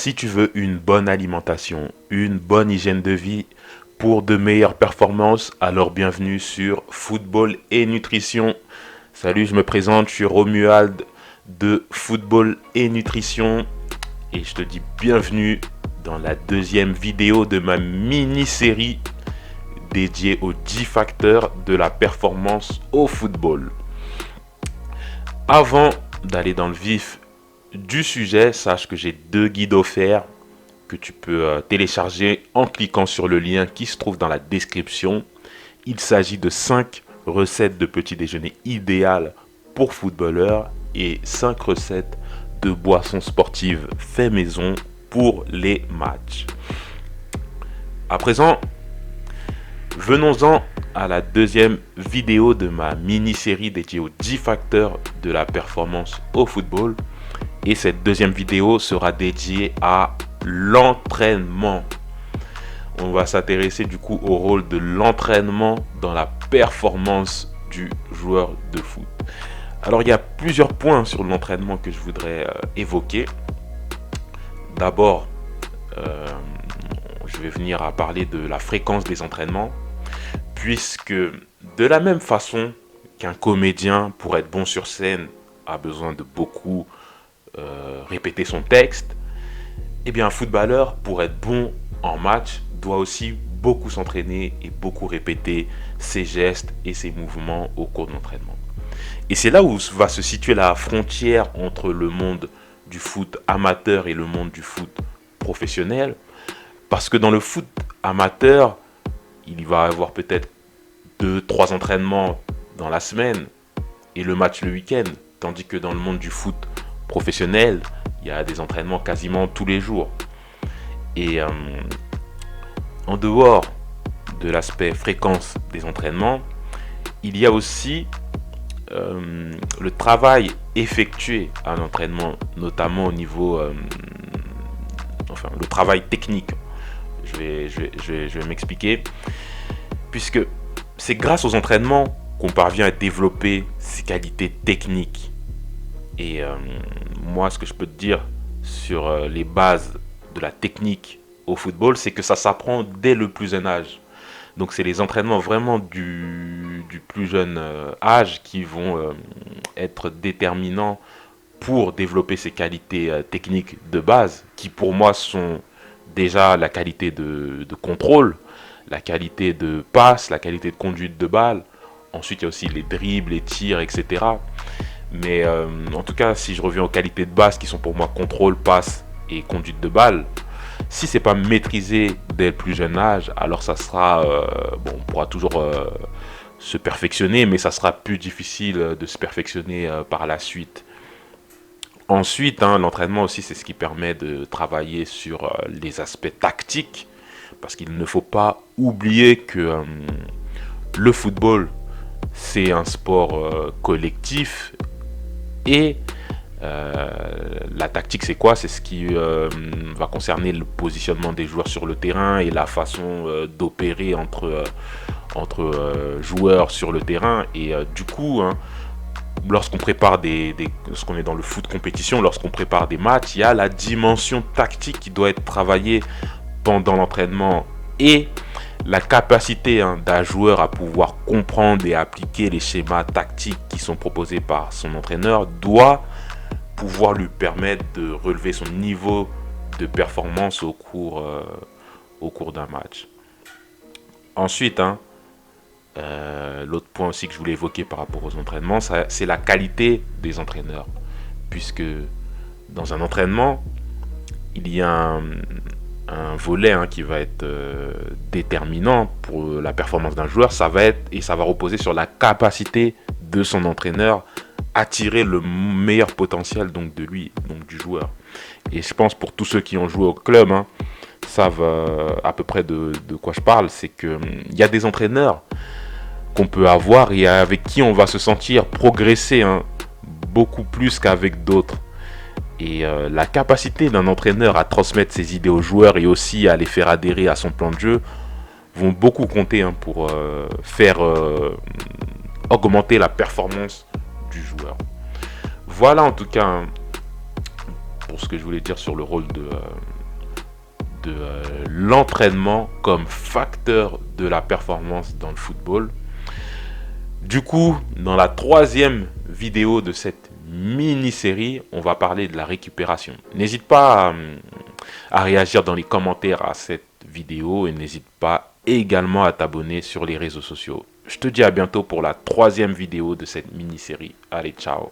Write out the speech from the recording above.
Si tu veux une bonne alimentation, une bonne hygiène de vie pour de meilleures performances, alors bienvenue sur Football et Nutrition. Salut, je me présente, je suis Romuald de Football et Nutrition et je te dis bienvenue dans la deuxième vidéo de ma mini-série dédiée aux 10 facteurs de la performance au football. Avant d'aller dans le vif du sujet, sache que j'ai 2 guides offerts que tu peux télécharger en cliquant sur le lien qui se trouve dans la description. Il s'agit de 5 recettes de petit déjeuner idéales pour footballeurs et 5 recettes de boissons sportives fait maison pour les matchs. À présent, venons-en à la deuxième vidéo de ma mini-série dédiée aux 10 facteurs de la performance au football. Et cette deuxième vidéo sera dédiée à l'entraînement. On va s'intéresser du coup au rôle de l'entraînement dans la performance du joueur de foot. Alors il y a plusieurs points sur l'entraînement que je voudrais évoquer. D'abord, je vais venir à parler de la fréquence des entraînements, puisque de la même façon qu'un comédien pour être bon sur scène a besoin de beaucoup répéter son texte, et bien un footballeur pour être bon en match doit aussi beaucoup s'entraîner et beaucoup répéter ses gestes et ses mouvements au cours de l'entraînement. Et c'est là où va se situer la frontière entre le monde du foot amateur et le monde du foot professionnel, parce que dans le foot amateur, il va y avoir peut-être 2-3 entraînements dans la semaine et le match le week-end, tandis que dans le monde du foot professionnel, il y a des entraînements quasiment tous les jours. Et en dehors de l'aspect fréquence des entraînements, il y a aussi le travail effectué à l'entraînement, notamment au niveau, le travail technique. Je vais m'expliquer, puisque c'est grâce aux entraînements qu'on parvient à développer ses qualités techniques. Et moi, ce que je peux te dire sur les bases de la technique au football, c'est que ça s'apprend dès le plus jeune âge. Donc, c'est les entraînements vraiment du plus jeune âge qui vont être déterminants pour développer ces qualités techniques de base, qui pour moi sont déjà la qualité de contrôle, la qualité de passe, la qualité de conduite de balle. Ensuite, il y a aussi les dribbles, les tirs, etc. Mais en tout cas, si je reviens aux qualités de base qui sont pour moi contrôle, passe et conduite de balle, si c'est pas maîtrisé dès le plus jeune âge, alors ça sera, on pourra toujours se perfectionner, mais ça sera plus difficile de se perfectionner par la suite. Ensuite, l'entraînement aussi, c'est ce qui permet de travailler sur les aspects tactiques, parce qu'il ne faut pas oublier que le football, c'est un sport collectif. Et la tactique, c'est quoi? C'est ce qui va concerner le positionnement des joueurs sur le terrain et la façon d'opérer entre joueurs sur le terrain. Et du coup, lorsqu'on prépare lorsqu'on est dans le foot compétition, lorsqu'on prépare des matchs, il y a la dimension tactique qui doit être travaillée pendant l'entraînement et la capacité d'un joueur à pouvoir comprendre et appliquer les schémas tactiques qui sont proposés par son entraîneur doit pouvoir lui permettre de relever son niveau de performance au cours d'un match. Ensuite, l'autre point aussi que je voulais évoquer par rapport aux entraînements, c'est la qualité des entraîneurs. Puisque dans un entraînement, il y a un volet qui va être déterminant pour la performance d'un joueur, ça va reposer sur la capacité de son entraîneur à tirer le meilleur potentiel donc de lui, donc du joueur. Et je pense pour tous ceux qui ont joué au club, savent à peu près de quoi je parle, c'est que il y a des entraîneurs qu'on peut avoir et avec qui on va se sentir progresser beaucoup plus qu'avec d'autres. Et la capacité d'un entraîneur à transmettre ses idées aux joueurs et aussi à les faire adhérer à son plan de jeu vont beaucoup compter pour faire augmenter la performance du joueur. Voilà en tout cas pour ce que je voulais dire sur le rôle de l'entraînement comme facteur de la performance dans le football. Du coup, dans la troisième vidéo de cette mini-série, on va parler de la récupération. N'hésite pas à réagir dans les commentaires à cette vidéo et n'hésite pas également à t'abonner sur les réseaux sociaux. Je te dis à bientôt pour la troisième vidéo de cette mini-série. Allez, ciao!